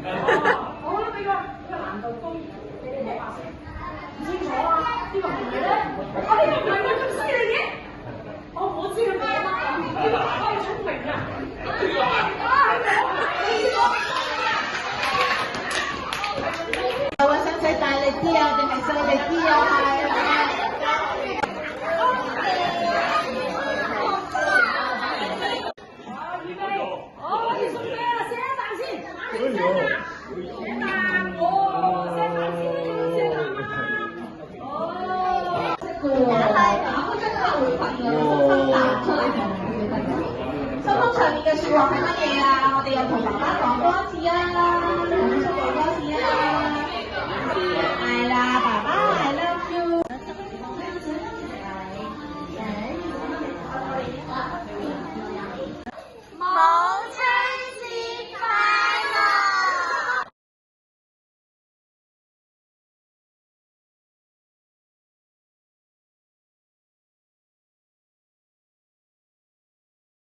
好啦，呢個難度高，你哋睇下先。唔清楚啊？呢個係咪咧？我呢個唔係我咁犀利嘅。我知佢咩啦，呢個我係聰明啊。我使唔使大力啲啊？定係細力啲啊？預備，我哋送咩啊？寫一啖先，寫一啖，寫一啖先，寫一啖啊！但係打開張卡會發現有個分彈出嚟同你分嘅。收通上面嘅説話係乜嘢啊？我哋又同爸爸講多一次啊！